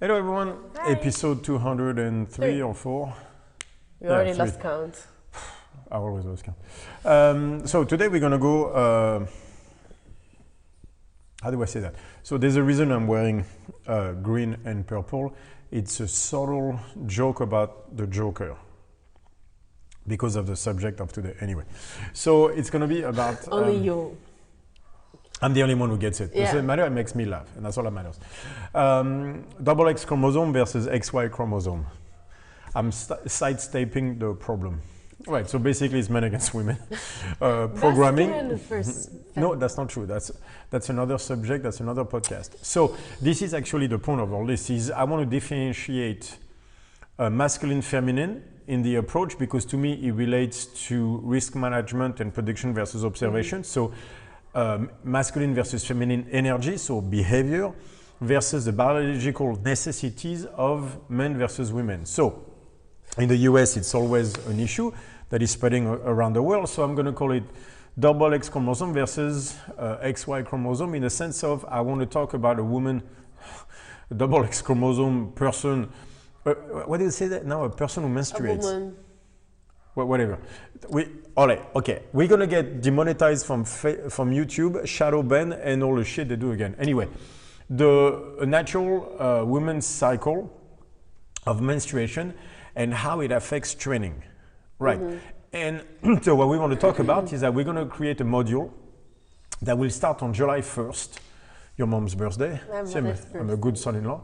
Hello everyone, Hi. episode 203 or 4. We already three. lost count. I always lose count. So today we're gonna go, how do I say that? So there's a reason I'm wearing green and purple. It's a subtle joke about the Joker because of the subject of today. Anyway, so it's gonna be about... Only you. I'm the only one who gets it. Yeah. It doesn't matter, it makes me laugh, and that's all that matters. Double X chromosome versus XY chromosome. I'm sidestepping the problem. Right, so basically it's men against women. Programming. No, that's not true. That's another subject, that's another podcast. So this is actually the point of all this, is I want to differentiate masculine, feminine in the approach, because to me it relates to risk management and prediction versus observation. So masculine versus feminine energy, so behavior, versus the biological necessities of men versus women. So in the US, it's always an issue that is spreading around the world. So I'm going to call it double X chromosome versus XY chromosome, in the sense of I want to talk about a woman, a double X chromosome person. What do you say that now? A person who menstruates. A woman. Whatever. Okay, we're gonna get demonetized from YouTube, shadow ban, and all the shit they do again. Anyway, the natural women's cycle of menstruation and how it affects training, right? Mm-hmm. And so what we want to talk about is that we're gonna create a module that will start on July 1st, your mom's birthday. I'm a good son-in-law.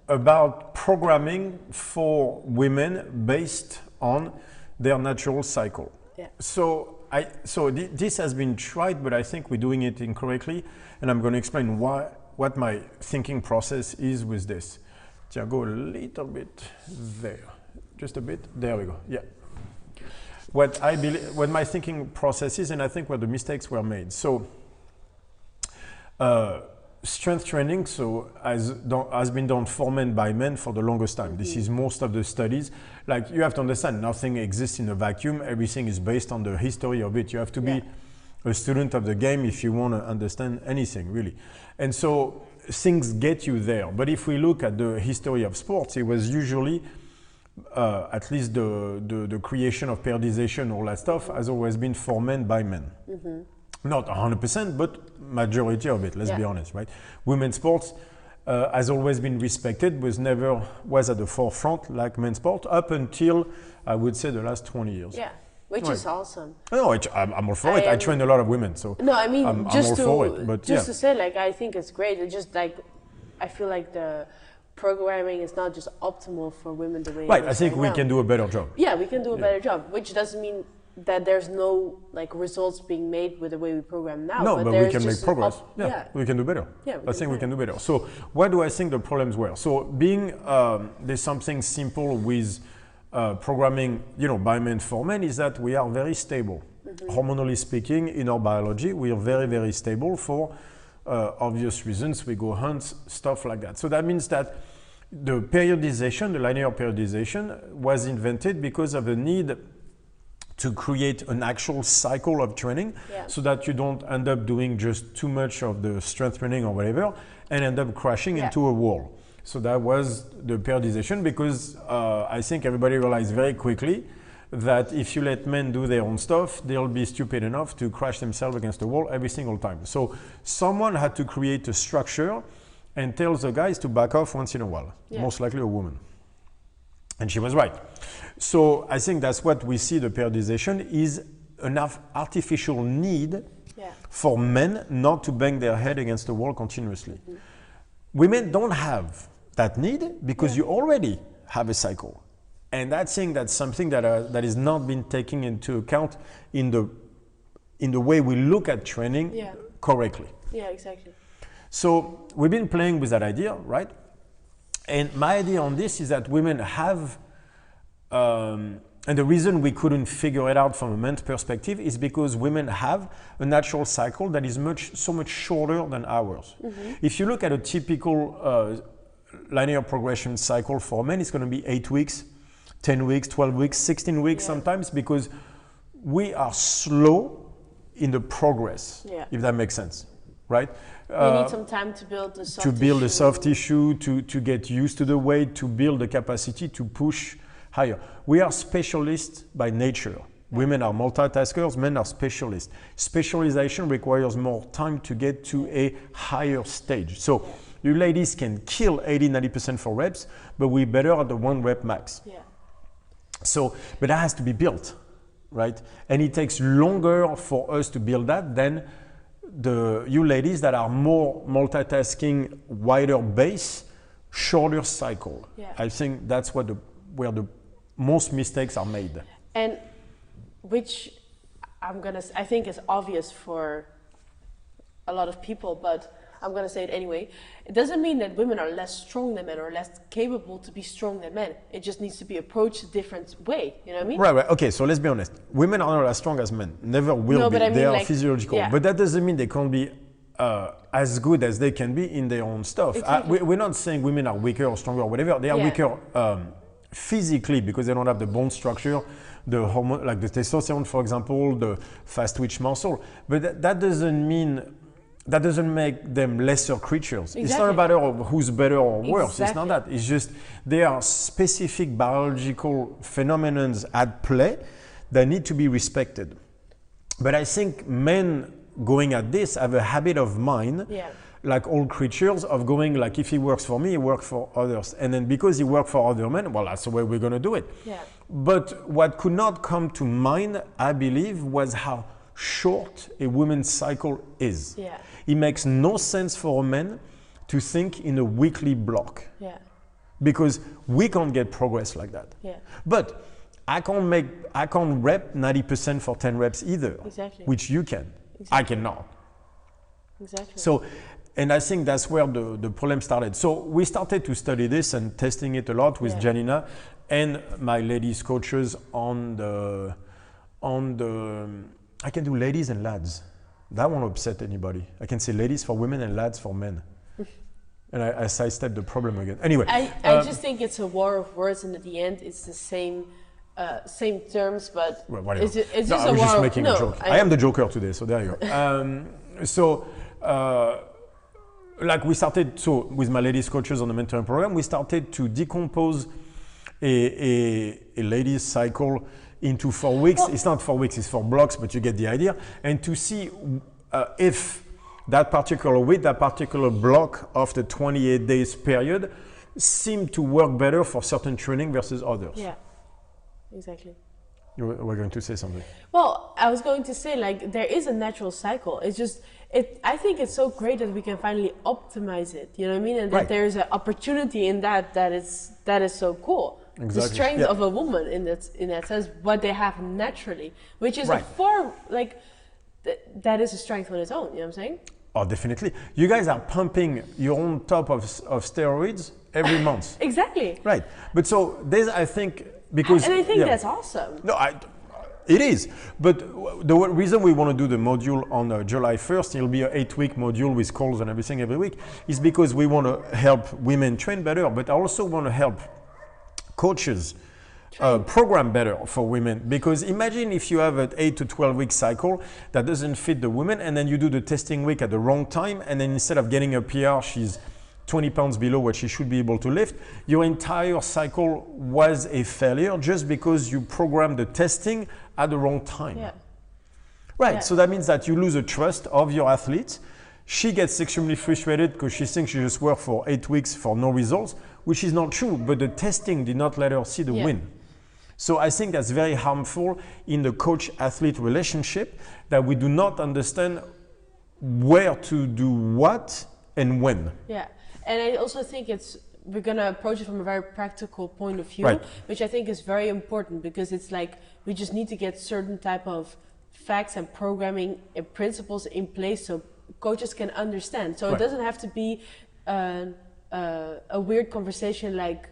About programming for women based on their natural cycle. Yeah. So this has been tried, but I think we're doing it incorrectly, and I'm going to explain what my thinking process is with this. So go a little bit there, just a bit. There we go. Yeah. What my thinking process is, and I think where the mistakes were made. So. Strength training has been done for men by men for the longest time. This is most of the studies. Like, you have to understand, nothing exists in a vacuum. Everything is based on the history of it. You have to be a student of the game if you want to understand anything, really. And so things get you there. But if we look at the history of sports, it was usually, at least the creation of periodization, all that stuff, has always been for men by men. Mm-hmm. Not 100%, but majority of it, let's be honest, right? Women's sports has always been respected, was at the forefront like men's sport, up until, I would say, the last 20 years. Yeah, which is awesome. No, I'm all for it. I train a lot of women, so no, I mean, I'm all for it. But just to say, like, I think it's great. It's just like, I feel like the programming is not just optimal for women the way it is I think we can do a better job. Yeah, we can do a better job, which doesn't mean that there's no results being made with the way we program now. No, but we can make progress. We can do better. Yeah, I think we can do better. So what do I think the problems were? So being there's something simple with programming, by men for men, is that we are very stable. Mm-hmm. Hormonally speaking, in our biology, we are very, very stable for obvious reasons. We go hunt, stuff like that. So that means that the periodization, the linear periodization, was invented because of the need to create an actual cycle of training, so that you don't end up doing just too much of the strength training or whatever and end up crashing into a wall. So that was the periodization, because I think everybody realized very quickly that if you let men do their own stuff, they'll be stupid enough to crash themselves against the wall every single time. So someone had to create a structure and tell the guys to back off once in a while, most likely a woman. And she was right. So I think that's what we see, the periodization is an artificial need for men not to bang their head against the wall continuously. Mm-hmm. Women don't have that need because you already have a cycle. And I think that's something that is not been taken into account in the way we look at training correctly. Yeah, exactly. So we've been playing with that idea, right? And my idea on this is that women have, and the reason we couldn't figure it out from a men's perspective is because women have a natural cycle that is so much shorter than ours. Mm-hmm. If you look at a typical linear progression cycle for men, it's going to be 8 weeks, 10 weeks, 12 weeks, 16 weeks sometimes, because we are slow in the progress, if that makes sense. right? You need some time to build the soft to build tissue. the soft tissue, to get used to the weight, to build the capacity to push higher. We are specialists by nature. Women are multitaskers, men are specialists. Specialization requires more time to get to a higher stage. So you ladies can kill 80-90% for reps, but we're better at the 1 rep max. Yeah. So, but that has to be built, right? And it takes longer for us to build that than you ladies that are more multitasking, wider base, shorter cycle. Yeah. I think that's where the most mistakes are made. And which I think is obvious for a lot of people, but I'm gonna say it anyway. It doesn't mean that women are less strong than men or less capable to be strong than men. It just needs to be approached a different way. You know what I mean? Right. Okay, so let's be honest. Women are not as strong as men. Never will No, be. but I mean, they are like, physiological. yeah. But that doesn't mean they can't be as good as they can be in their own stuff. Exactly. We're not saying women are weaker or stronger or whatever. They are weaker physically because they don't have the bone structure, the hormone, like the testosterone, for example, the fast twitch muscle. But that doesn't make them lesser creatures. Exactly. It's not a matter of who's better or worse. Exactly. It's not that. It's just there are specific biological phenomena at play that need to be respected. But I think men going at this have a habit of mind, like all creatures, of going like, if he works for me, he works for others. And then because he works for other men, well, that's the way we're going to do it. Yeah. But what could not come to mind, I believe, was how short a woman's cycle is. Yeah. It makes no sense for a man to think in a weekly block. Yeah. Because we can't get progress like that. Yeah. But I can't rep 90% for 10 reps either. Exactly. Which you can. Exactly. I cannot. Exactly. So, and I think that's where the problem started. So we started to study this and testing it a lot with Janina and my ladies coaches on the I can do ladies and lads. That won't upset anybody. I can say ladies for women and lads for men. And I sidestep the problem again. Anyway. I just think it's a war of words, and at the end it's the same terms, but well, it's just I was a war just of, making a joke. I am the joker today, so there you go. Like we started, so with my ladies coaches on the mentoring program, we started to decompose a ladies cycle into 4 weeks. Well, it's not 4 weeks, it's 4 blocks, but you get the idea. And to see if that particular week, that particular block of the 28 days period seemed to work better for certain training versus others. Yeah, exactly. You were going to say something. Well, I was going to say, like, there is a natural cycle. It's just, I think it's so great that we can finally optimize it. You know what I mean? And that there's an opportunity in that is so cool. Exactly. The strength of a woman in that sense, what they have naturally, which is a form, like, that is a strength on its own. You know what I'm saying? Oh, definitely. You guys are pumping your own top of steroids every month. Exactly. Right. But so there's, I think, because... And I think that's awesome. No, it is. But the reason we want to do the module on July 1st, it'll be an 8-week module with calls and everything every week, is because we want to help women train better, but I also want to help coaches program better for women. Because imagine if you have an 8 to 12 week cycle that doesn't fit the woman, and then you do the testing week at the wrong time, and then instead of getting a PR, she's 20 pounds below what she should be able to lift. Your entire cycle was a failure just because you programmed the testing at the wrong time. Yeah. Right, yeah. So that means that you lose the trust of your athlete. She gets extremely frustrated because she thinks she just worked for 8 weeks for no results, which is not true, but the testing did not let her see the win. So I think that's very harmful in the coach-athlete relationship, that we do not understand where to do what and when. Yeah, and I also think we're gonna approach it from a very practical point of view, which I think is very important, because it's like we just need to get certain type of facts and programming and principles in place so coaches can understand. So it doesn't have to be a weird conversation like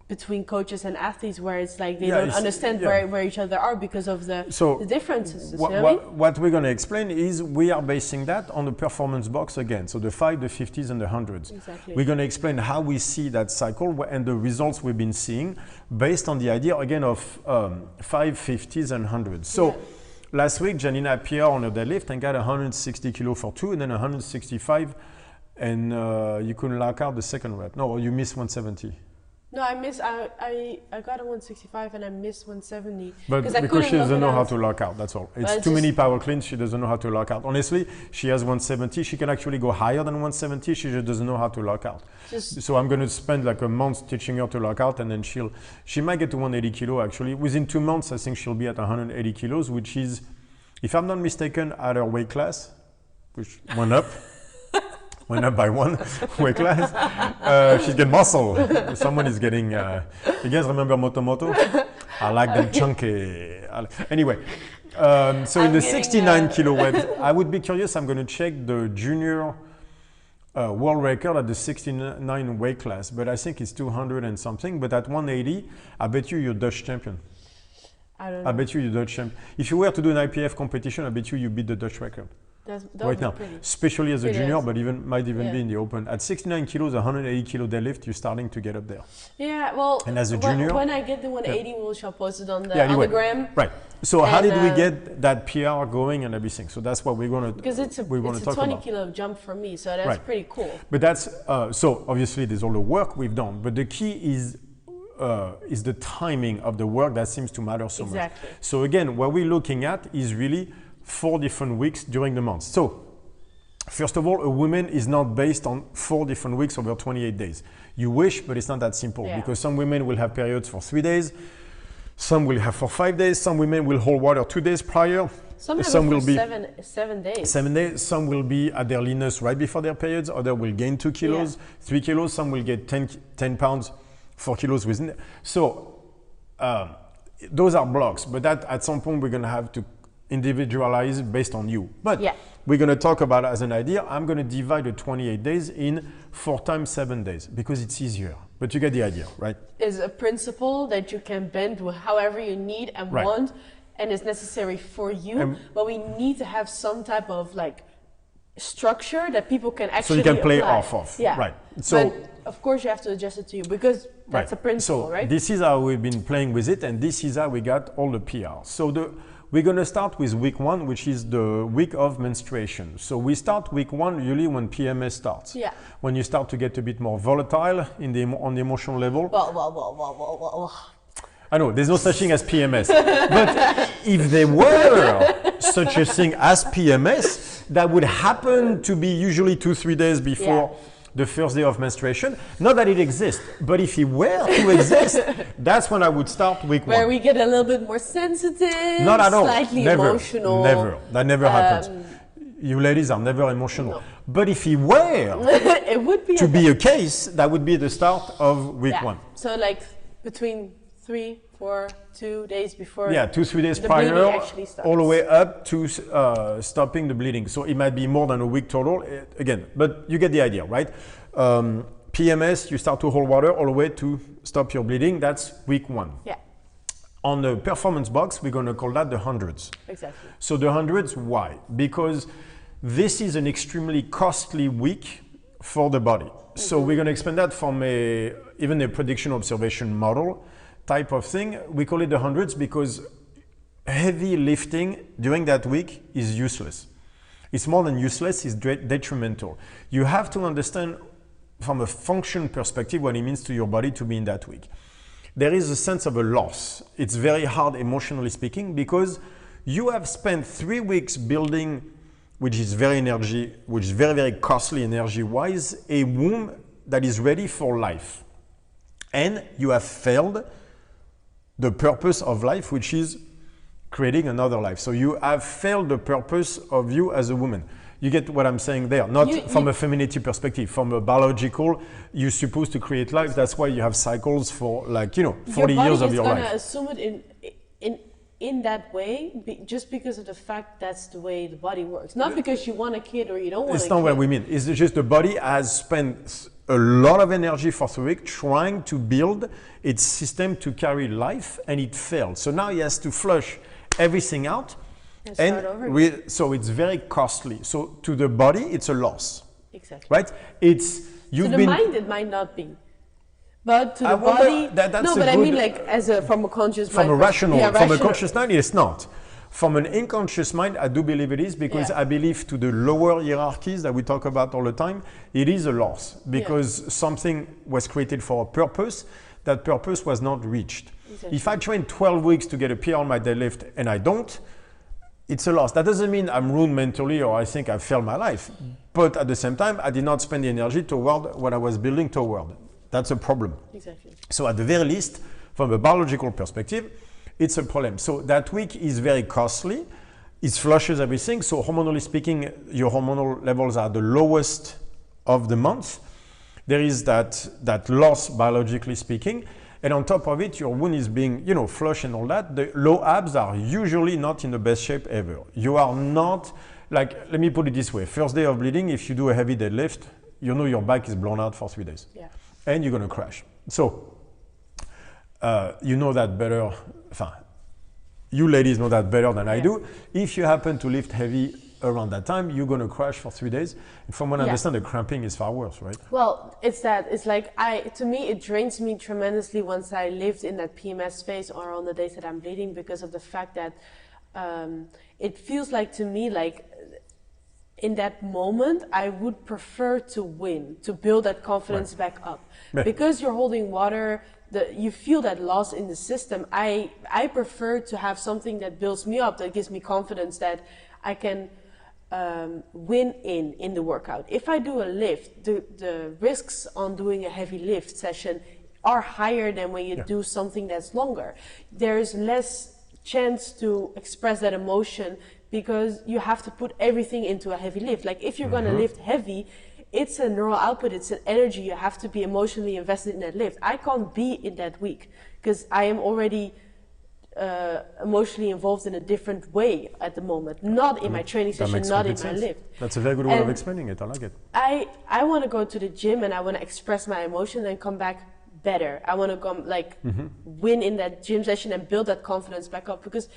between coaches and athletes where it's like they don't understand where each other are because of the differences. What we're going to explain is we are basing that on the performance box again. So the 5, the 50s and the 100s. Exactly. We're going to explain how we see that cycle and the results we've been seeing based on the idea again of 5, 50s and 100s. So last week, Janina had PR on her deadlift and got 160 kilo for 2 and then 165, and you couldn't lock out the second rep. No, you missed 170. No, I got a 165 and I missed 170. But because she doesn't know how to lock out, that's all. It's too many power cleans, she doesn't know how to lock out. Honestly, she has 170, she can actually go higher than 170, she just doesn't know how to lock out. So I'm going to spend like a month teaching her to lock out, and then she might get to 180 kilo actually. Within 2 months, I think she'll be at 180 kilos, which is, if I'm not mistaken, at her weight class, which went up. Went up by 1 weight class. She's getting muscle. Someone is getting. You guys remember Moto? I like them chunky. Anyway, so in the 69 kilo weight, I would be curious. I'm going to check the junior world record at the 69 weight class, but I think it's 200 and something. But at 180, I bet you're Dutch champion. I don't know. I bet you're Dutch champion. If you were to do an IPF competition, I bet you beat the Dutch record. That right now, especially as a junior, awesome. But might even be in the open. At 69 kilos, 180 kilo deadlift, you're starting to get up there. Yeah, well, and as a junior, when I get the 180, we shall post it on the gram. Right. So how did we get that PR going and everything? So that's what we're going to because it's a 20 kilo jump for me, so that's pretty cool. But that's so obviously there's all the work we've done, but the key is the timing of the work that seems to matter so much. So again, what we're looking at is really 4 different weeks during the month. So, first of all, a woman is not based on 4 different weeks over 28 days. You wish, but it's not that simple because some women will have periods for 3 days, some will have for 5 days, some women will hold water 2 days prior, some will be 7 days. 7 days, some will be at their leanness right before their periods, others will gain 2 kilos, 3 kilos, some will get 10 pounds, 4 kilos within. So, those are blocks, but that at some point we're going to have to individualize based on you. But we're going to talk about it as an idea. I'm going to divide the 28 days in 4 times 7 days because it's easier. But you get the idea, right? Is a principle that you can bend however you need and want, and is necessary for you. But we need to have some type of like structure that people can actually so you can play apply. off of. Yeah. Right. So but of course you have to adjust it to you because that's a principle, so right? This is how we've been playing with it, and this is how we got all the PR. So we're going to start with week 1, which is the week of menstruation. So we start week 1 usually when PMS starts. Yeah. When you start to get a bit more volatile on the emotional level. Well. I know, there's no such thing as PMS. But if there were such a thing as PMS, that would happen to be usually 2-3 days before the first day of menstruation. Not that it exists, but if it were to exist, that's when I would start week 1. Where we get a little bit more sensitive, not at all. Slightly Never. Emotional. Never. That never happens. You ladies are never emotional. No. But if it were it would be to be a case, that would be the start of week 1. So like between 3, 4, 2 days before. 2-3 days prior, all the way up to stopping the bleeding. So it might be more than a week total, again, but you get the idea, right? PMS, you start to hold water all the way to stop your bleeding. That's week 1. Yeah. On the performance box, we're going to call that the hundreds. Exactly. So the hundreds, why? Because this is an extremely costly week for the body. So we're going to expand that from even a prediction observation model type of thing. We call it the hundreds because heavy lifting during that week is useless. It's more than useless, it's detrimental. You have to understand from a function perspective what it means to your body to be in that week. There is a sense of a loss. It's very hard emotionally speaking because you have spent 3 weeks building, which is very, very costly energy-wise, a womb that is ready for life. And you have failed the purpose of life, which is creating another life. So you have failed the purpose of you as a woman. You get what I'm saying there? Not from a femininity perspective, from a biological, you're supposed to create life. That's why you have cycles for 40 years of your life. You're going to assume it in that way, just because of the fact that's the way the body works. Not because you want a kid or you don't want a kid. It's not what we mean. It's just the body has spent a lot of energy for 3 weeks trying to build its system to carry life, and it failed. So now he has to flush everything out, so it's very costly. So to the body, it's a loss. Exactly. Right? To the mind, it might not be. But to the body, I mean, like from a conscious mind. From a rational, from a conscious mind, it's not. From an unconscious mind, I do believe it is, because I believe to the lower hierarchies that we talk about all the time, it is a loss, because something was created for a purpose. That purpose was not reached. Exactly. If I train 12 weeks to get a PR on my deadlift and I don't, it's a loss. That doesn't mean I'm ruined mentally or I think I've failed my life. But at the same time, I did not spend the energy toward what I was building toward. That's a problem. Exactly. So at the very least, from a biological perspective, it's a problem. So that week is very costly. It flushes everything. So hormonally speaking, your hormonal levels are the lowest of the month. There is that loss biologically speaking. And on top of it, your wound is being, flush and all that. The low abs are usually not in the best shape ever. You are not, let me put it this way. First day of bleeding, if you do a heavy deadlift, your back is blown out for 3 days. Yeah. And you're going to crash. So, you know that better. You ladies know that better than I do. If you happen to lift heavy around that time, you're going to crash for 3 days. And from what I understand, the cramping is far worse, right? Well, it's like to me, it drains me tremendously once I lived in that PMS phase or on the days that I'm bleeding, because of the fact that it feels like to me, like in that moment, I would prefer to win, to build that confidence back up. Yeah. Because you're holding water, you feel that loss in the system. I prefer to have something that builds me up, that gives me confidence that I can win in the workout. If I do a lift, the risks on doing a heavy lift session are higher than when you do something that's longer. There's less chance to express that emotion because you have to put everything into a heavy lift. Like if you're going to lift heavy, it's a neural output, it's an energy. You have to be emotionally invested in that lift. I can't be in that week because I am already emotionally involved in a different way at the moment, not in my training session, not in my lift. That's a very good way of explaining it. I like it. I want to go to the gym and I want to express my emotion and come back better. I want to come win in that gym session and build that confidence back up, because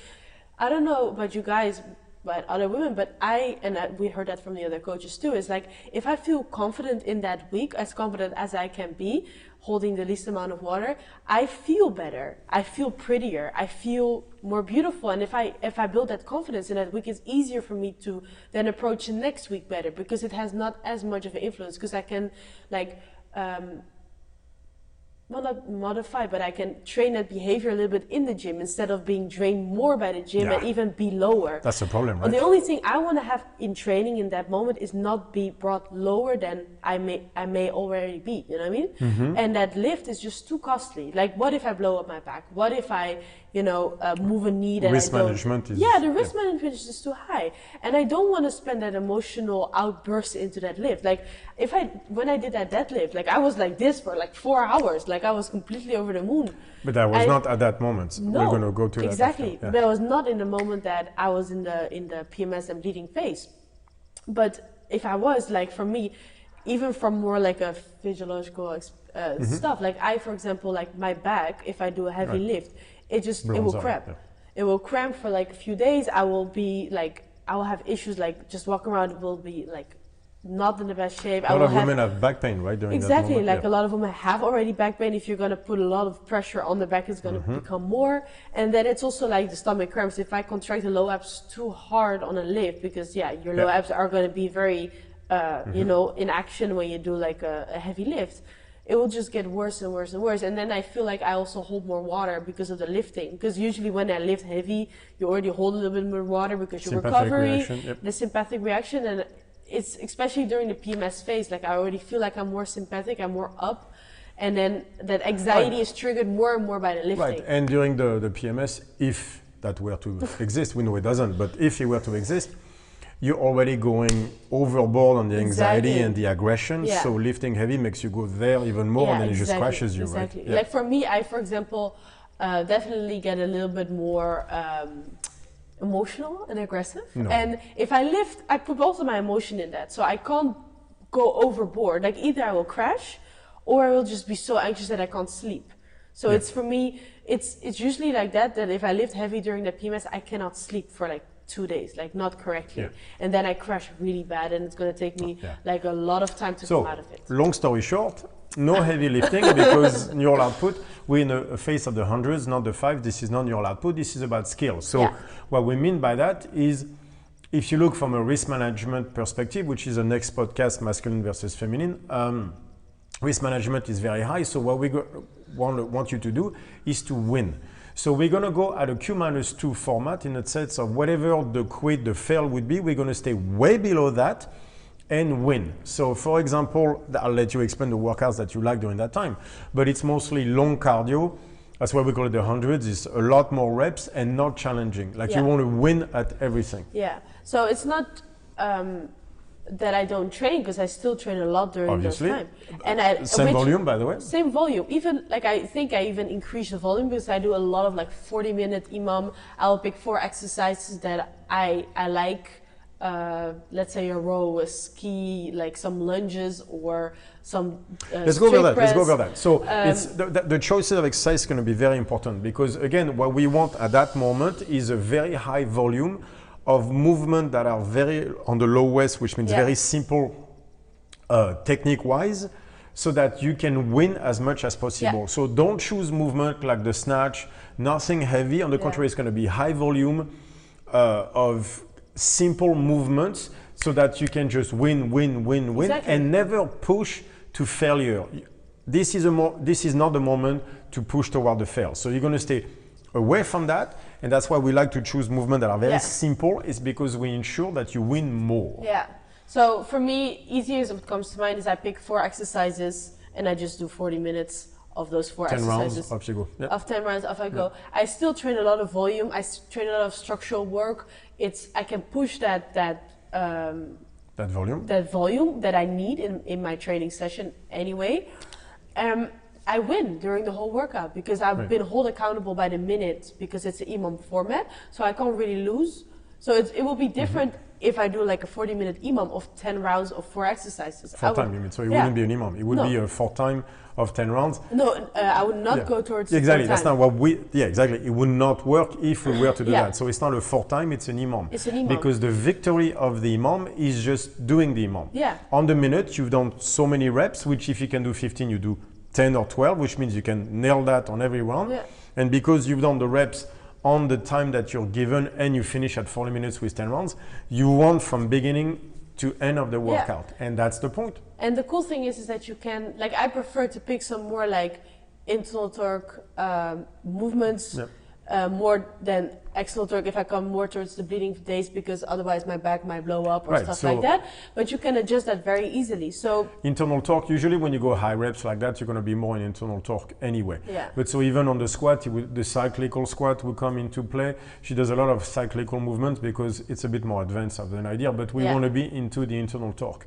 I don't know about you guys, but other women, but we heard that from the other coaches too, is like, if I feel confident in that week, as confident as I can be, holding the least amount of water, I feel better, I feel prettier, I feel more beautiful. And if I build that confidence in that week, it's easier for me to then approach the next week better, because it has not as much of an influence, because I can well, not modify, but I can train that behavior a little bit in the gym instead of being drained more by the gym and even be lower. That's the problem, right? But the only thing I want to have in training in that moment is not be brought lower than I may already be, you know what I mean? Mm-hmm. And that lift is just too costly. Like, what if I blow up my back? What if I, move a knee that risk management is... Yeah, the risk management is just too high. And I don't want to spend that emotional outburst into that lift. Like, when I did that deadlift, like, I was like this for like 4 hours. Like, I was completely over the moon. But that was not at that moment. No, we're going to go to that. Exactly. But I was not in the moment that I was in the PMS and bleeding phase. But if I was, like, for me, even from more like a physiological stuff, like for example, like my back, if I do a heavy lift, it will cramp. Yeah. It will cramp for like a few days. I will have issues, like just walking around will be like not in the best shape. A lot of women have back pain, right? During exactly, that moment. A lot of women have already back pain. If you're going to put a lot of pressure on the back, it's going to become more. And then it's also like the stomach cramps. If I contract the low abs too hard on a lift, because your low abs are going to be very, in action when you do like a heavy lift, it will just get worse and worse and worse. And then I feel like I also hold more water because of the lifting. Because usually when I lift heavy, you already hold a little bit more water because you're recovering, the sympathetic reaction. And it's especially during the PMS phase, like I already feel like I'm more sympathetic, I'm more up. And then that anxiety is triggered more and more by the lifting. Right, and during the PMS, if that were to exist, we know it doesn't, but if it were to exist, you're already going overboard on the anxiety and the aggression. Yeah. So lifting heavy makes you go there even more, and then it just crashes you, right? Yeah. Like for me, I, for example, definitely get a little bit more emotional and aggressive. No. And if I lift, I put also my emotion in that. So I can't go overboard. Like either I will crash or I will just be so anxious that I can't sleep. So it's for me, it's usually like that if I lift heavy during the PMS, I cannot sleep for like 2 days, like not correctly. Yeah. And then I crash really bad and it's going to take me like a lot of time to come out of it. Long story short, no heavy lifting because neural output, we're in a phase of the hundreds, not the five. This is not neural output. This is about skill. So what we mean by that is, if you look from a risk management perspective, which is the next podcast, masculine versus feminine, risk management is very high. So what we want you to do is to win. So we're going to go at a Q-2 format in the sense of whatever the quit, the fail would be, we're going to stay way below that and win. So for example, I'll let you explain the workouts that you like during that time, but it's mostly long cardio. That's why we call it the hundreds. It's a lot more reps and not challenging. Like you want to win at everything. Yeah. So it's not that I don't train, because I still train a lot during those time. And same volume, by the way. Same volume. Even like I think I even increase the volume because I do a lot of like 40-minute EMOM. I'll pick 4 exercises that I like. Let's say a row, a ski, like some lunges or some let's go over that. So it's the choices of exercise is going to be very important, because again, what we want at that moment is a very high volume of movement that are very on the lowest, which means very simple technique wise, so that you can win as much as possible. So don't choose movement like the snatch, nothing heavy. On the contrary, it's going to be high volume of simple movements, so that you can just win, and never push to failure. This is not the moment to push toward the fail. So you're going to stay away from that, and that's why we like to choose movements that are very simple. Is because we ensure that you win more. Yeah. So for me, easiest what comes to mind is I pick 4 exercises and I just do 40 minutes of those 4 exercises. 10 rounds, off you go. Yeah. Of 10 rounds, off I go. I still train a lot of volume. I train a lot of structural work. I can push that volume that I need in my training session anyway. I win during the whole workout because I've been held accountable by the minute, because it's an EMOM format, so I can't really lose. So it will be different if I do like a 40-minute EMOM of 10 rounds of 4 exercises. 4 time, you mean? So it wouldn't be an EMOM. It would be a 4 time of 10 rounds. No, I would not go towards exactly. 4 That's time. not what we. Yeah, exactly. It would not work if we were to do that. So it's not a 4 time. It's an EMOM. It's an EMOM. Because the victory of the EMOM is just doing the EMOM. Yeah. On the minute, you've done so many reps, which if you can do 15, you do 10 or 12, which means you can nail that on every round. Yeah. And because you've done the reps on the time that you're given and you finish at 40 minutes with 10 rounds, you want from beginning to end of the workout. And that's the point. And the cool thing is that you can, like, I prefer to pick some more like internal torque movements more than external torque if I come more towards the bleeding days, because otherwise my back might blow up or stuff like that. But you can adjust that very easily. So internal torque, usually when you go high reps like that, you're going to be more in internal torque anyway. Yeah. But so even on the squat, the cyclical squat will come into play. She does a lot of cyclical movements because it's a bit more advanced of an idea, but we want to be into the internal torque.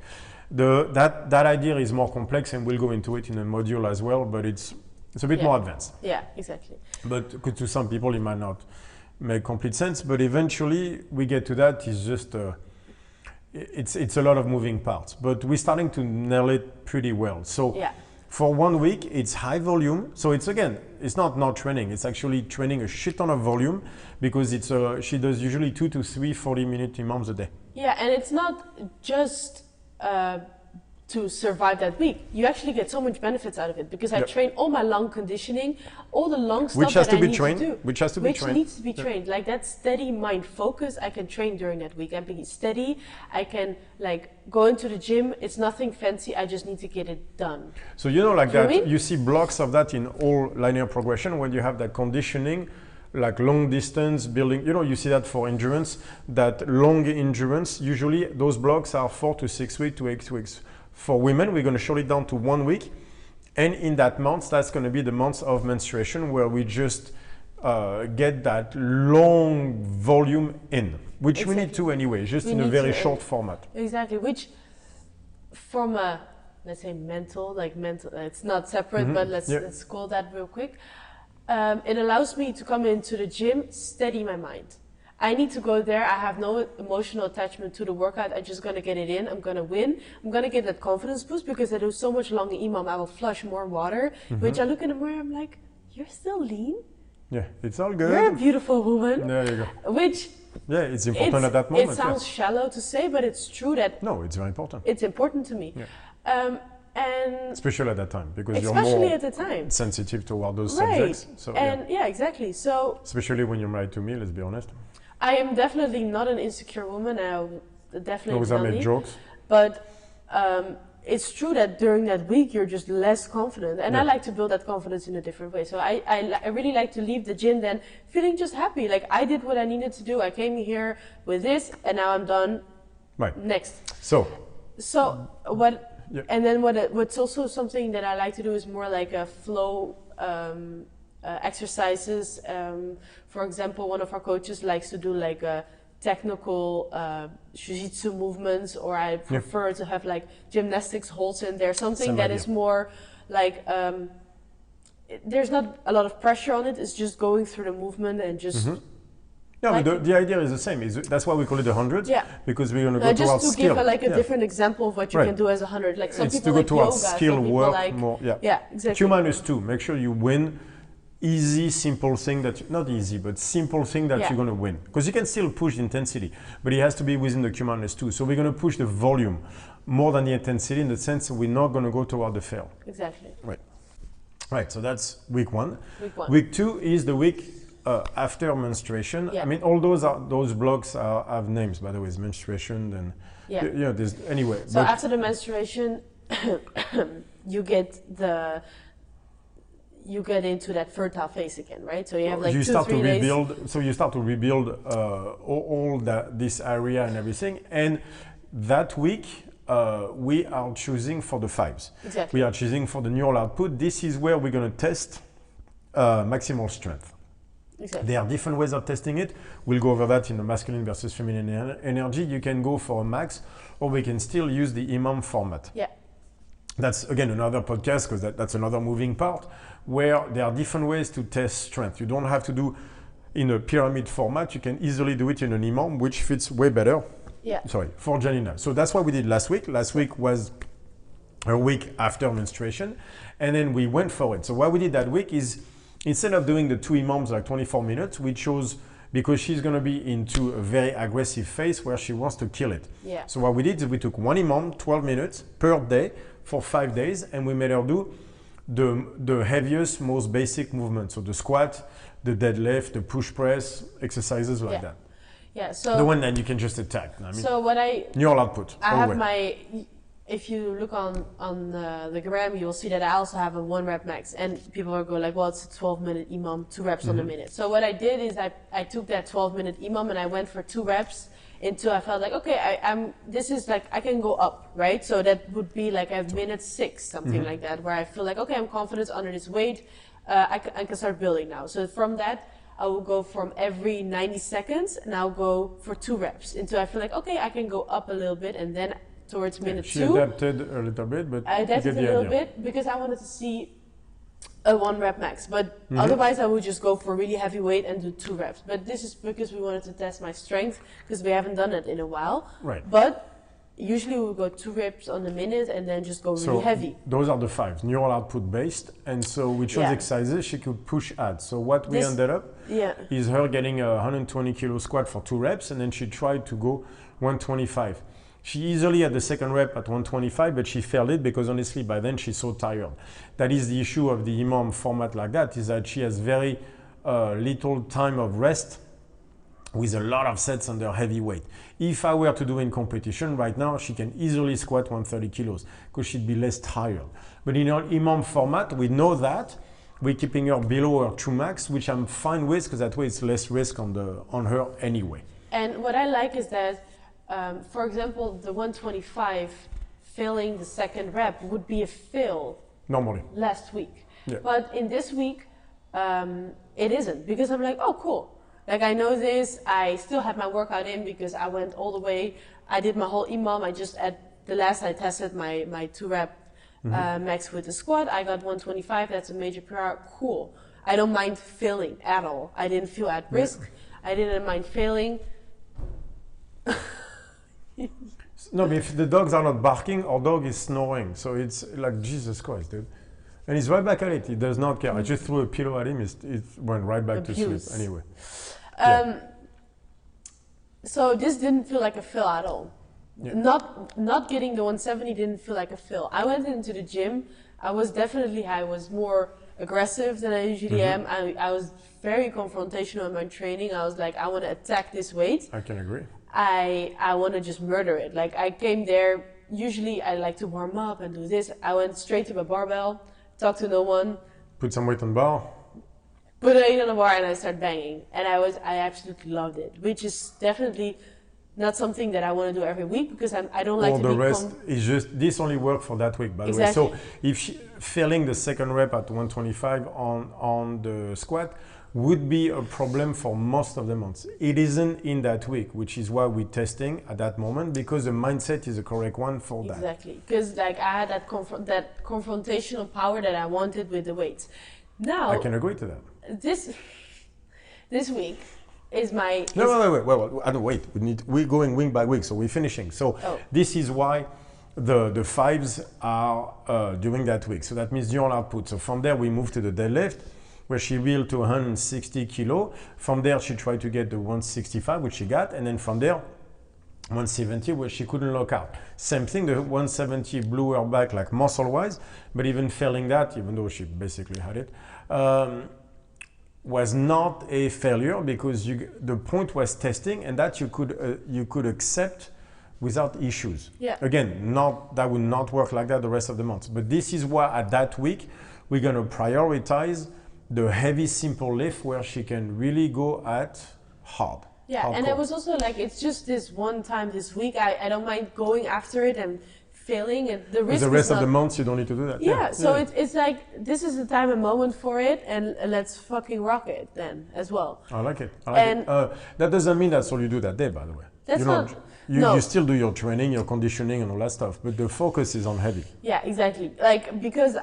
That idea is more complex, and we'll go into it in a module as well, but it's a bit more advanced. Yeah, exactly. But to some people, it might not make complete sense. But eventually, we get to that. It's just it's a lot of moving parts. But we're starting to nail it pretty well. So for 1 week, it's high volume. So it's not training. It's actually training a shit ton of volume, because she does usually 2 to 3 40-minute EMOMs a day. Yeah, and it's not just to survive that week. You actually get so much benefits out of it, because I train all my lung conditioning, all the lung stuff that I need to do. Which needs to be trained. Like that steady mind focus, I can train during that week. I can be steady. I can like go into the gym. It's nothing fancy. I just need to get it done. So you see blocks of that in all linear progression when you have that conditioning, like long distance building. You see that for endurance, that long endurance, usually those blocks are 4 to 6 weeks to 8 weeks. For women, we're going to short it down to 1 week. And in that month, that's going to be the month of menstruation, where we just get that long volume in, which we need to anyway, just in a very short format. Exactly, which from a, let's say mental, it's not separate, but let's call that real quick. It allows me to come into the gym, steady my mind. I need to go there. I have no emotional attachment to the workout. I'm just going to get it in. I'm going to win. I'm going to get that confidence boost, because I do so much long EMOM. I will flush more water, which I look in the mirror, I'm like, you're still lean? Yeah, it's all good. You're a beautiful woman. There you go. Which... Yeah, it's important at that moment. It sounds shallow to say, but it's true that... No, it's very important. It's important to me. Yeah. and especially at that time, because you're especially more at the time. sensitive toward those Right. subjects. So, And yeah, exactly. So especially when you're married to me, let's be honest. I am definitely not an insecure woman. I definitely Because I tell made me. jokes. But it's true that during that week you're just less confident, and I Yeah. like to build that confidence in a different way. So I really like to leave the gym then feeling just happy, like I did what I needed to do. I came here with this, and now I'm done. Right. Next. So What? Yeah. And then what's also something that I like to do is more like a flow exercises. For example, one of our coaches likes to do like a technical jiu-jitsu movements, or I prefer to have like gymnastics holds in there, something Same that idea. is more like there's not a lot of pressure on it. It's just going through the movement and just yeah, like- but the idea is the same. That's why we call it 100. Yeah. Because we're going to go just towards to skill. give like a Yeah. different example of what you Right. can do as 100. Like some It's people to go like towards yoga, skill, some people work like more. Yeah. yeah, exactly. 2 minus 2. Make sure you win easy, simple thing that not easy, but simple thing that Yeah. you're going to win. Because you can still push the intensity, but it has to be within the Q minus 2. So we're going to push the volume more than the intensity, in the sense that we're not going to go toward the fail. Exactly. Right. So that's week 1. Week 1. Week 2 is the week after menstruation. Yeah. I mean, all those blocks have names, by the way. It's menstruation, then Yeah. there's anyway. So but after the menstruation, you get into that fertile phase again, right? So you have like you 2-3 start to days. rebuild. So you start to rebuild all this area and everything. And that week, we are choosing for the 5s. Exactly. We are choosing for the neural output. This is where we're going to test maximal strength. Exactly. There are different ways of testing it. We'll go over that in the masculine versus feminine energy. You can go for a max, or we can still use the imam format. Yeah. That's again another podcast, because that's another moving part, where there are different ways to test strength. You don't have to do in a pyramid format. You can easily do it in an imam, which fits way better. Yeah. Sorry, for Janina. So that's what we did last week. Last week was a week after menstruation, and then we went for it. So what we did that week is, instead of doing the 2 imams like 24 minutes, we chose, because she's going to be into a very aggressive phase where she wants to kill it. Yeah. So what we did is we took 1 imam, 12 minutes per day for 5 days, and we made her do the heaviest, most basic movements. So the squat, the deadlift, the push press, exercises like that. Yeah. So The one that you can just attack. I mean, so what neural output. I have always. if you look on the gram, you'll see that I also have a 1 rep max, and people are going like, well, it's a 12-minute imam, 2 reps on a minute. So what I did is I took that 12-minute imam and I went for 2 reps until I felt like, okay, this is like, I can go up, right? So that would be like at minute 6, something like that, where I feel like, okay, I'm confident under this weight, I can start building now. So from that, I will go from every 90 seconds, and I'll go for 2 reps until I feel like, okay, I can go up a little bit, and then towards minute She 2, adapted a little bit, but I you adapted get a the little idea. bit because I wanted to see a 1 rep max. But otherwise, I would just go for really heavy weight and do 2 reps. But this is because we wanted to test my strength, because we haven't done it in a while. Right. But usually we would go 2 reps on the minute and then just go really So heavy. those are the 5, neural output based. And so we chose Yeah. exercises she could push at. So what we This- ended up Yeah. is her getting a 120 kilo squat for 2 reps, and then she tried to go 125. She easily had the second rep at 125, but she failed it because honestly by then she's so tired. That is the issue of the imam format like that, is that she has very little time of rest with a lot of sets under heavy weight. If I were to do in competition right now, she can easily squat 130 kilos because she'd be less tired. But in our imam format, we know that we're keeping her below her true max, which I'm fine with, because that way it's less risk on her anyway. And what I like is that, for example, the 125 failing the second rep would be a fail Normally. last week. Yeah. But in this week, it isn't, because I'm like, oh, cool. Like, I know this, I still have my workout in because I went all the way. I did my whole imam. I just, at the last, I tested my 2 rep max with the squat. I got 125. That's a major PR. Cool. I don't mind failing at all. I didn't feel at risk. I didn't mind failing. No, but if the dogs are not barking, our dog is snoring. So it's like, Jesus Christ, dude. And he's right back at it. He does not care. I just threw a pillow at him. It went right back Abuse. to sleep. Anyway. So this didn't feel like a fail at all. Yeah. Not getting the 170 didn't feel like a fail. I went into the gym. I was more aggressive than I usually am. I was very confrontational in my training. I was like, I want to attack this weight. I can agree. I want to just murder it. Like I came there, usually I like to warm up and do this. I went straight to my barbell, talked to no one. Put some weight on bar. Put it on the bar and I started banging. And I absolutely loved it, which is definitely not something that I want to do every week because I don't like all to the be rest is just, this only worked for that week, by the way. So if failing the second rep at 125 on the squat would be a problem for most of the months. It isn't in that week, which is why we're testing at that moment, because the mindset is the correct one for that. Exactly, because like I had that confrontational power that I wanted with the weights. Now I can agree to that. This week is my... Wait. We're going week by week, so we're finishing. So this is why the fives are during that week. So that means dual output. So from there, we move to the deadlift, where she built to 160 kilo. From there, she tried to get the 165, which she got. And then from there, 170, where she couldn't lock out. Same thing, the 170 blew her back like muscle-wise, but even failing that, even though she basically had it, was not a failure because the point was testing and that you could accept without issues. Yeah. Again, that would not work like that the rest of the month. But this is why at that week, we're gonna prioritize the heavy simple lift where she can really go at hard. Yeah, hardcore. And it was also like, it's just this one time this week. I don't mind going after it and failing, and the risk. The rest of the months you don't need to do that. Yeah, so it's like this is the time and moment for it, and let's fucking rock it then as well. I like it. That doesn't mean that's all you do that day, by the way. That's not. You still do your training, your conditioning, and all that stuff, but the focus is on heavy. Yeah, exactly. Like because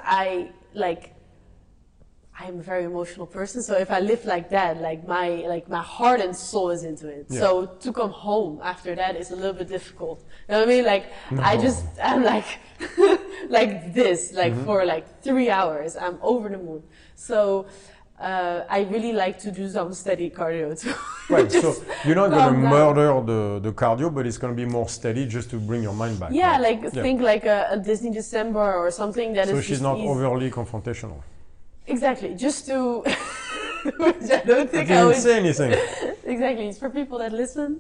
I'm a very emotional person, so if I live like that, my heart and soul is into it. Yeah. So to come home after that is a little bit difficult. You know what I mean? Like I'm like like this, for like 3 hours. I'm over the moon. So I really like to do some steady cardio too. Right. So you're not going to murder the cardio, but it's going to be more steady just to bring your mind back. Yeah, right? Think like a Disney December or something that is. So she's not overly confrontational. Exactly, just to. Which I don't think I didn't say anything. Exactly, it's for people that listen.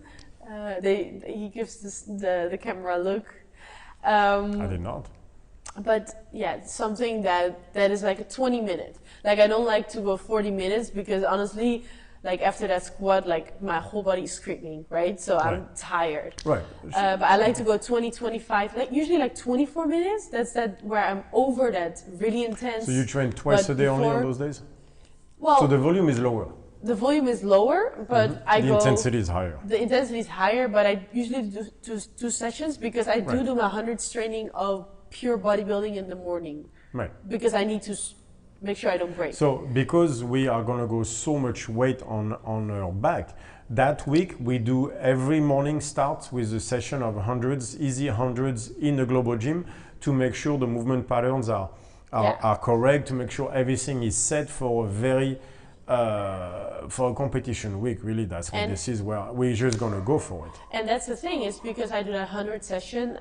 He gives the camera a look. I did not. But yeah, something that is like a 20-minute. Like I don't like to go 40 minutes because honestly, like after that squat, like my whole body is screaming, right? So I'm tired. Right. But I like to go 20, 25, like usually like 24 minutes. That's where I'm over that really intense. So you train twice a day only on those days? Well, so the volume is lower. The volume is lower, but the intensity is higher. The intensity is higher, but I usually do two sessions because I do my 100s training of pure bodybuilding in the morning. Right. Because I need to make sure I don't break. So because we are going to go so much weight on our back, that week we do every morning starts with a session of hundreds, easy hundreds in the global gym to make sure the movement patterns are correct, to make sure everything is set for a very for a competition week. Really, that's what this is, where we're just going to go for it. And that's the thing, is because I do that 100 session,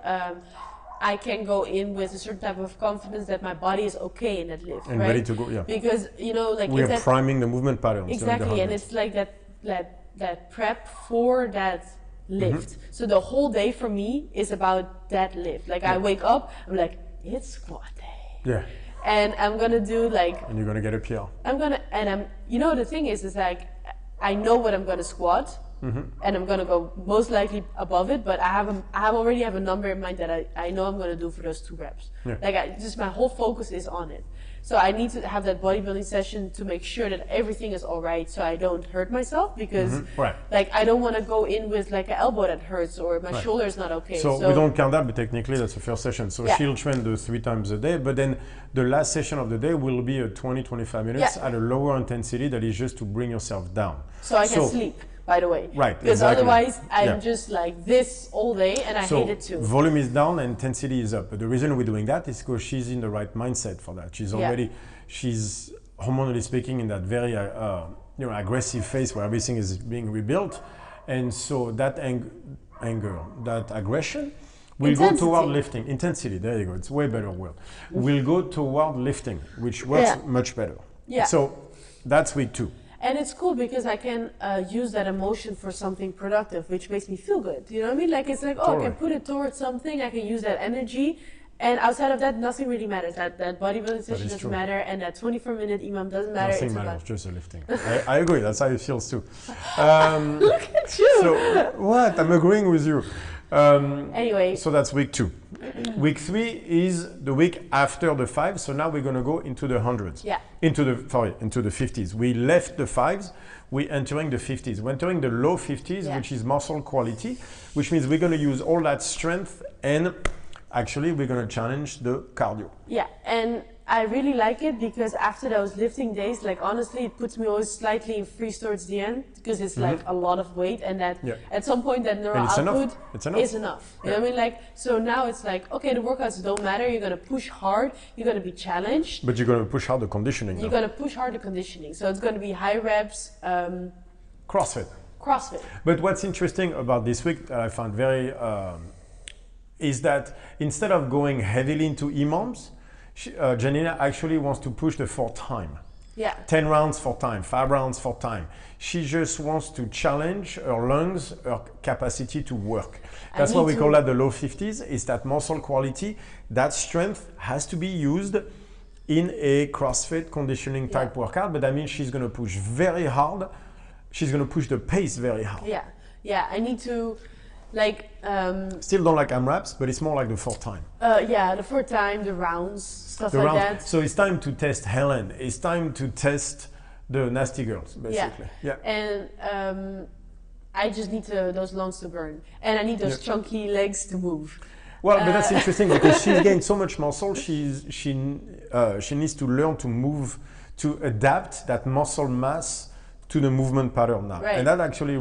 I can go in with a certain type of confidence that my body is okay in that lift, and right? ready to go. Yeah. Because like we are priming the movement patterns. Exactly, and it's like that prep for that lift. So the whole day for me is about that lift. Like I wake up, I'm like, it's squat day. Yeah. And I'm gonna do And you're gonna get a PR. The thing is like, I know what I'm gonna squat. And I'm gonna go most likely above it, but I already have a number in mind that I know I'm gonna do for those 2 reps. Yeah. Like my whole focus is on it. So I need to have that bodybuilding session to make sure that everything is all right, so I don't hurt myself, because like I don't want to go in with like an elbow that hurts or my shoulder is not okay. So we don't count that, but technically that's the first session. So she'll train the 3 times a day, but then the last session of the day will be a 20-25 minutes at a lower intensity that is just to bring yourself down. So I can sleep, by the way. Right, because otherwise I'm just like this all day, and I hate it too. Volume is down and intensity is up. But the reason we're doing that is because she's in the right mindset for that. She's hormonally speaking in that very aggressive phase where everything is being rebuilt. And so anger, that aggression, will Intensity. go toward lifting. Intensity, there you go. It's way better word. Will go toward lifting, which works much better. Yeah. So that's week 2. And it's cool because I can use that emotion for something productive, which makes me feel good. You know what I mean? Like, it's like, I can put it towards something. I can use that energy. And outside of that, nothing really matters. That bodybuilding session doesn't matter, and that 24-minute imam doesn't matter. Nothing matters, just the lifting. I agree. That's how it feels too. Look at you. So what? I'm agreeing with you. Anyway. So that's week 2. Week 3 is the week after the 5. So now we're going to go into the hundreds. Yeah. Into the 50s. We left the 5s. We're entering the 50s. We're entering the low 50s, which is muscle quality, which means we're going to use all that strength, and actually we're going to challenge the cardio. Yeah, and I really like it because after those lifting days, like honestly, it puts me always slightly in freeze towards the end because it's like a lot of weight, and that at some point that neural output is enough. You know what I mean? Like, so now it's like, okay, the workouts don't matter. You're going to push hard. You're going to be challenged. But you're going to push hard the conditioning. You're going to push hard the conditioning. So it's going to be high reps. CrossFit. But what's interesting about this week that I found very is that instead of going heavily into EMOMs, Janina actually wants to push the 4 time. Yeah. 10 rounds for time, 5 rounds for time. She just wants to challenge her lungs, her capacity to work. That's why we call that the low 50s, is that muscle quality. That strength has to be used in a CrossFit conditioning type workout, but that means she's going to push very hard. She's going to push the pace very hard. Yeah, I need to, like... Still don't like AMRAPs, but it's more like the 4 time. The 4 time, the rounds, stuff like that. So it's time to test Helen. It's time to test the nasty girls, basically. Yeah. And I just need those lungs to burn. And I need those chunky legs to move. Well, but that's interesting because she's gained so much muscle. She needs to learn to move, to adapt that muscle mass to the movement pattern now. And that actually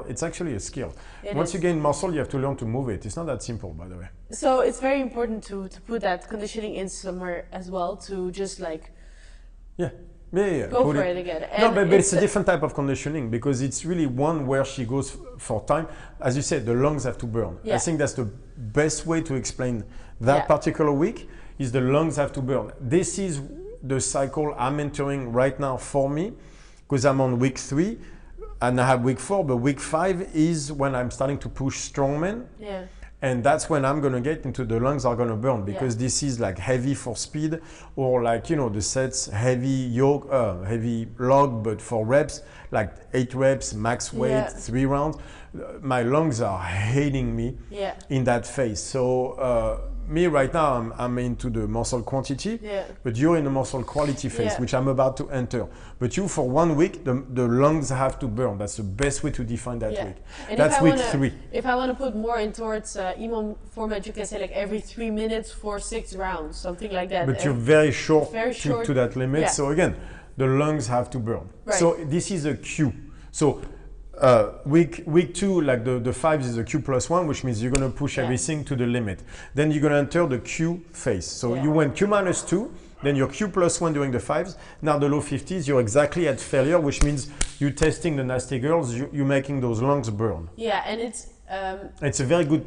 it's actually a skill. Once you gain muscle, you have to learn to move it. It's not that simple, by the way. So it's very important to put that conditioning in somewhere as well, to just like go for it again. And no, but it's a different type of conditioning because it's really one where she goes for time. As you said, the lungs have to burn. I think that's the best way to explain that particular week, is the lungs have to burn. This is the cycle I'm entering right now for me, because I'm on week 3 and I have week 4, but week 5 is when I'm starting to push strongman. And that's when I'm going to get into the lungs are going to burn, because this is like heavy for speed, or like, you know, the sets heavy heavy log, but for reps, like 8 reps, max weight, 3 rounds. My lungs are hating me in that phase. So me right now, I'm into the muscle quantity, but you're in the muscle quality phase, which I'm about to enter. But you, for 1 week, the lungs have to burn. That's the best way to define that week. And that's week 3. If I want to put more in towards EMOM format, you can say like every 3 minutes for 6 rounds, something like that. But you're very short, to that limit. So again, the lungs have to burn. So this is a cue. So week 2, like the 5s is a Q plus 1, which means you're going to push everything to the limit. Then you're going to enter the Q phase. So you went Q minus 2, then your Q plus 1 during the 5s. Now the low 50s, you're exactly at failure, which means you're testing the nasty girls, you're making those lungs burn. Yeah, and it's a very good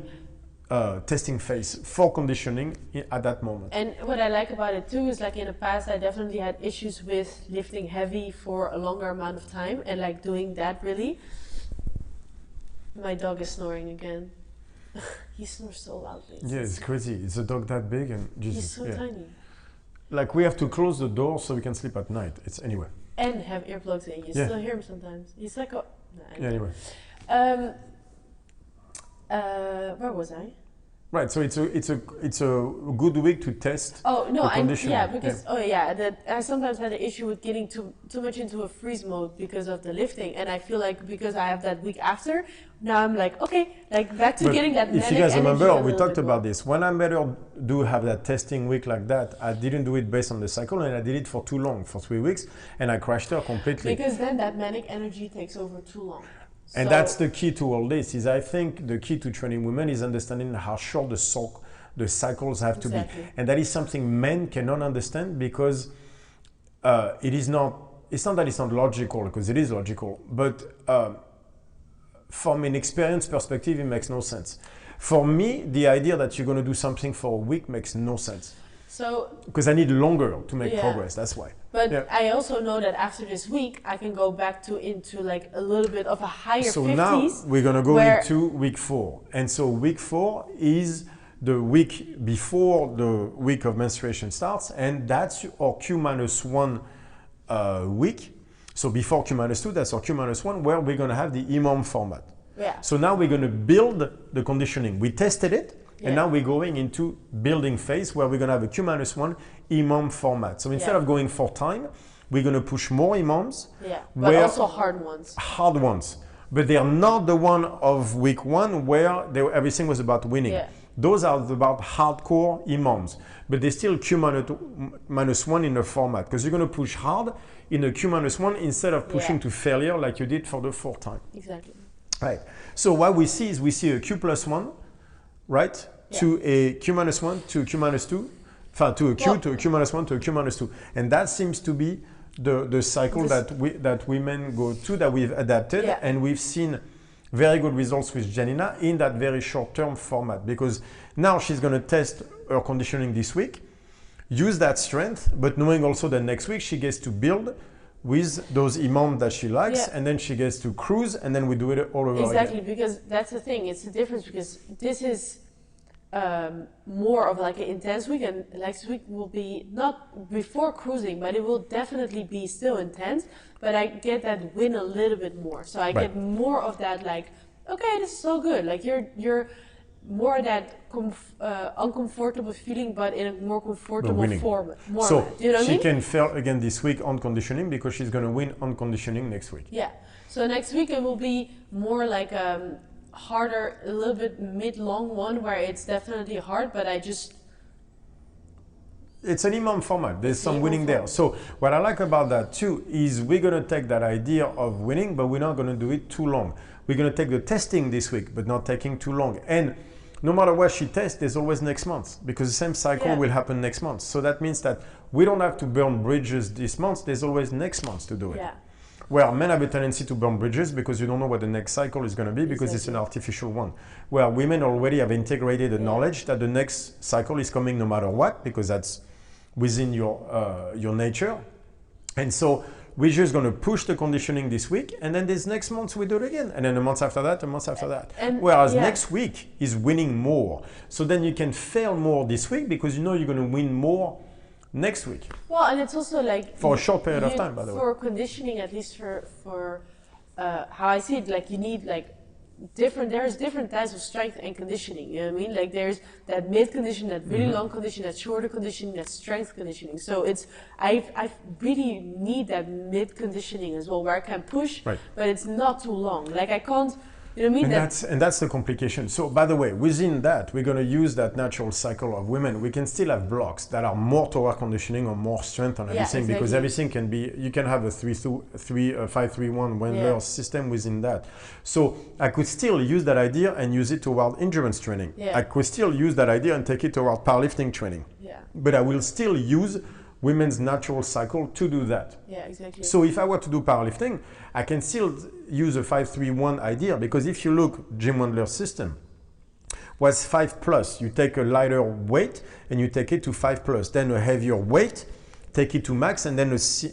testing phase for conditioning at that moment. And what I like about it too is, like, in the past I definitely had issues with lifting heavy for a longer amount of time and like doing that really. My dog is snoring again. He snores so loudly. It's crazy. It's a dog that big, and Jesus, he's so tiny. Like, we have to close the door so we can sleep at night. It's anyway. And have earplugs in. You still hear him sometimes. He's like a... Anyway. Where was I? Right, so it's a good week to test. Oh no, because that I sometimes had an issue with getting too much into a freeze mode because of the lifting, and I feel like because I have that week after, now I'm like, okay, like back to getting that. If you guys remember, we talked about this. When I better do have that testing week like that, I didn't do it based on the cycle, and I did it for too long, for 3 weeks, and I crashed her completely. Because then that manic energy takes over too long. And that's the key to all this. Is I think the key to training women is understanding how short the cycles have to be, and that is something men cannot understand, because it's not that it's not logical, because it is logical, but from an experience perspective, it makes no sense. For me, the idea that you're going to do something for a week makes no sense. So because I need longer to make progress. That's why. But I also know that after this week, I can go back into like a little bit of a higher 50s. So now we're going to go into week 4. And so week 4 is the week before the week of menstruation starts. And that's our Q-1 week. So before Q-2, that's our Q-1, where we're going to have the EMOM format. Yeah. So now we're going to build the conditioning. We tested it. And now we're going into building phase where we're going to have a Q-1 EMOM format. So instead of going for time, we're going to push more EMOMs. Yeah, but also hard ones. Hard ones. But they are not the one of week 1 where everything was about winning. Yeah. Those are about hardcore EMOMs. But they're still Q-1 in the format because you're going to push hard in a Q-1 instead of pushing to failure like you did for the 4th time. Exactly. Right. So what we see is we see a Q+1. Right? To a Q-1 to Q-2, to a Q to a Q-1 to a Q-2. And that seems to be the cycle that women go to, that we've adapted. Yeah. And we've seen very good results with Janina in that very short-term format. Because now she's going to test her conditioning this week, use that strength, but knowing also that next week she gets to build with those EMOM that she likes, and then she gets to cruise, and then we do it all over again. Exactly, because that's the thing. It's the difference because this is more of like an intense week, and next week will be not before cruising, but it will definitely be still intense. But I get that win a little bit more, so I get more of that. Like, okay, this is so good. Like you're more that uncomfortable feeling, but in a more comfortable form. So you know she can fail again this week on conditioning because she's going to win on conditioning next week. Yeah. So next week it will be more like harder, a little bit mid-long one where it's definitely hard, but it's an EMOM format. There's some winning there. So what I like about that too is we're going to take that idea of winning, but we're not going to do it too long. We're going to take the testing this week, but not taking too long. And no matter what she tests, there's always next month because the same cycle will happen next month. So that means that we don't have to burn bridges this month. There's always next month to do it. Yeah. Where men have a tendency to burn bridges because you don't know what the next cycle is going to be because it's an artificial one. Where women already have integrated the knowledge that the next cycle is coming no matter what because that's within your nature. And so we're just going to push the conditioning this week, and then this next month we do it again, and then a month after that, a month after that. And whereas next week is winning more. So then you can fail more this week because you know you're going to win more next week. Well, and it's also like for a short period of time, by the way. For conditioning, at least for how I see it, like you need like there's different types of strength and conditioning, you know what I mean? Like there's that mid condition, that really long condition, that shorter conditioning, that strength conditioning. So I really need that mid conditioning as well, where I can push, but it's not too long. Like I can't, you know what I mean? And that's the complication. So by the way, within that, we're going to use that natural cycle of women. We can still have blocks that are more toward conditioning or more strength on everything, because everything can be, you can have a 5-3-1 Wendler system within that. So I could still use that idea and use it toward endurance training. I could still use that idea and take it toward powerlifting training. But I will still use women's natural cycle to do that. Yeah, exactly. So if I were to do powerlifting, I can still use a 5-3-1 idea, because if you look, Jim Wendler's system was 5+. You take a lighter weight and you take it to 5+. Then a heavier weight, take it to max, and then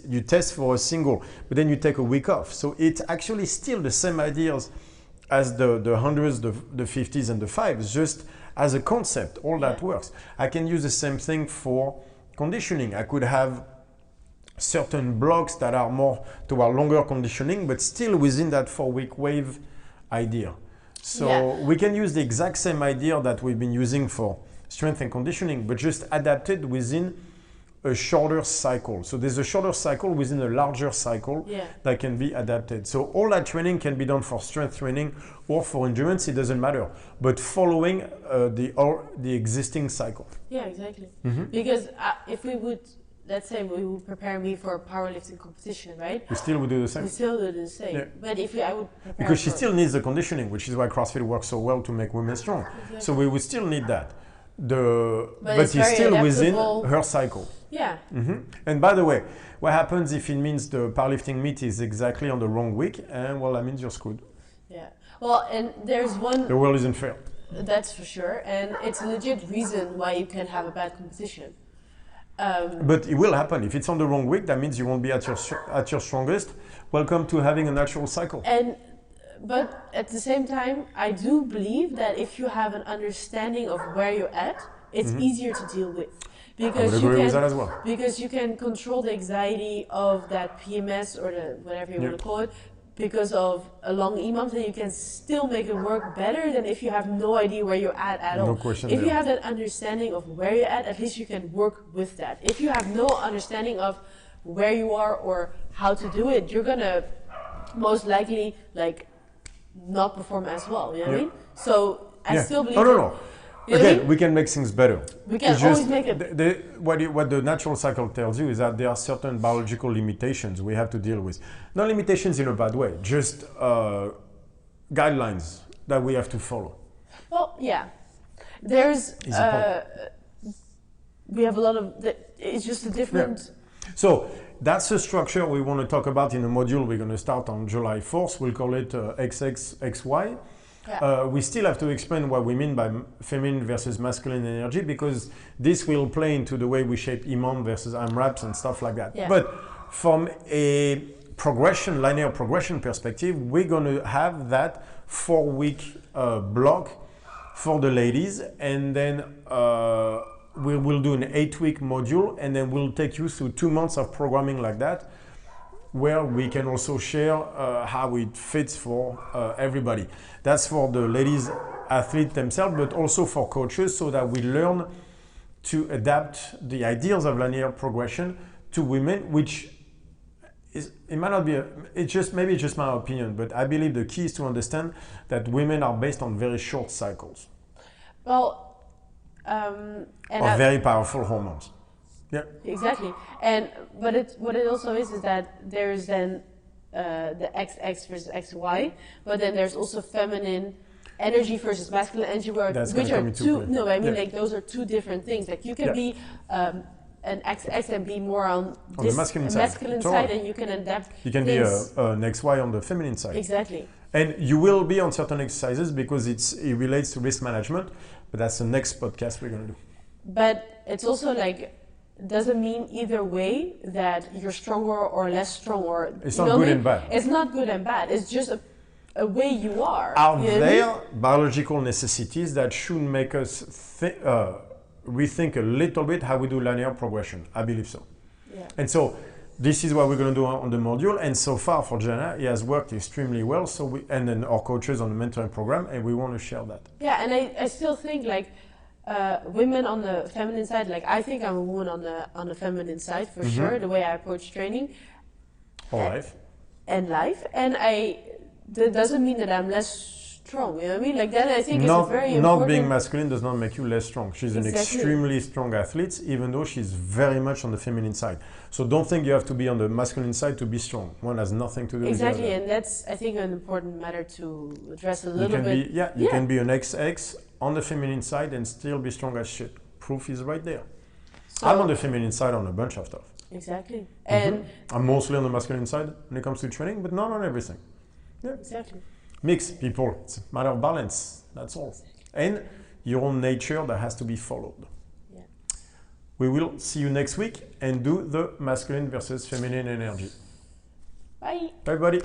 you test for a single. But then you take a week off. So it's actually still the same ideas as the hundreds, the 50s, and the 5s, just as a concept. All that works. I can use the same thing for conditioning. I could have certain blocks that are more to our longer conditioning, but still within that 4-week wave idea. So we can use the exact same idea that we've been using for strength and conditioning, but just adapted within a shorter cycle. So there's a shorter cycle within a larger cycle that can be adapted. So all that training can be done for strength training or for endurance, it doesn't matter, but following the existing cycle. Yeah, exactly. Because if we would, let's say we would prepare me for a powerlifting competition, right? We still would do the same. We still do the same. But if I would prepare because she still needs the conditioning, which is why CrossFit works so well to make women strong. Exactly. So we would still need that. But it's still adaptable within her cycle. Yeah. And by the way, what happens if it means the powerlifting meet is exactly on the wrong week? And well, that means you're screwed. Yeah. Well, and there's one. The world isn't fair. That's for sure, and it's a legit reason why you can have a bad competition. But it will happen. If it's on the wrong week, that means you won't be at your strongest. Welcome to having a natural cycle. But at the same time, I do believe that if you have an understanding of where you're at, it's easier to deal with. Because I would agree with that as well. Because you can control the anxiety of that PMS or the whatever you want to call it, because of a long EMOMs, and you can still make it work better than if you have no idea where you're at all. No question. If you have that understanding of where you're at least you can work with that. If you have no understanding of where you are or how to do it, you're gonna most likely not perform as well. You know what I mean? So I still believe. No. Again, we can make things better. We can always make it. What the natural cycle tells you is that there are certain biological limitations we have to deal with. Not limitations in a bad way, just guidelines that we have to follow. Well, yeah. There's we have a lot of. It's just a different. Yeah. So that's the structure we want to talk about in a module we're going to start on July 4th. We'll call it XXXY. Yeah. We still have to explain what we mean by feminine versus masculine energy, because this will play into the way we shape EMOM versus AMRAPs and stuff like that. Yeah. But from a linear progression perspective, we're going to have that 4-week block for the ladies, and then we will do an 8-week module, and then we'll take you through 2 months of programming like that, where we can also share how it fits for everybody. That's for the ladies athletes themselves, but also for coaches, so that we learn to adapt the ideas of linear progression to women, which is, it might not be, maybe it's just my opinion, but I believe the key is to understand that women are based on very short cycles. Well, very powerful hormones. Yeah. Exactly. But what it also is that there's then the XX versus XY, but then there's also feminine energy versus masculine energy, which are two. No, I mean those are two different things. Like you can be an XX and be more on the masculine side, and you can adapt. You can be an XY on the feminine side. Exactly. And you will be on certain exercises because it relates to risk management, but that's the next podcast we're going to do. But it's also doesn't mean either way that you're stronger or less strong, or it's not good and bad. It's not good and bad. It's just a way you are. Are there biological necessities that should make us rethink a little bit how we do linear progression? I believe so. Yeah. And so this is what we're going to do on the module. And so far for Jenna, it has worked extremely well. So and then our coaches on the mentoring program, and we want to share that. Yeah, and I still think women on the feminine side, I think I'm a woman on the feminine side for sure, the way I approach training. Life. And that doesn't mean that I'm less strong, you know what I mean? That I think is a very important... Not being masculine does not make you less strong. She's an extremely strong athlete, even though she's very much on the feminine side. So don't think you have to be on the masculine side to be strong. One has nothing to do with the other. Exactly, and that's, I think, an important matter to address a little bit. You can be an XX on the feminine side and still be strong as shit. Proof is right there. So, I'm on the feminine side on a bunch of stuff. Exactly. And I'm mostly on the masculine side when it comes to training, but not on everything. Yeah. Exactly. Mix people. It's a matter of balance. That's all. And your own nature that has to be followed. Yeah. We will see you next week and do the masculine versus feminine energy. Bye. Bye, buddy.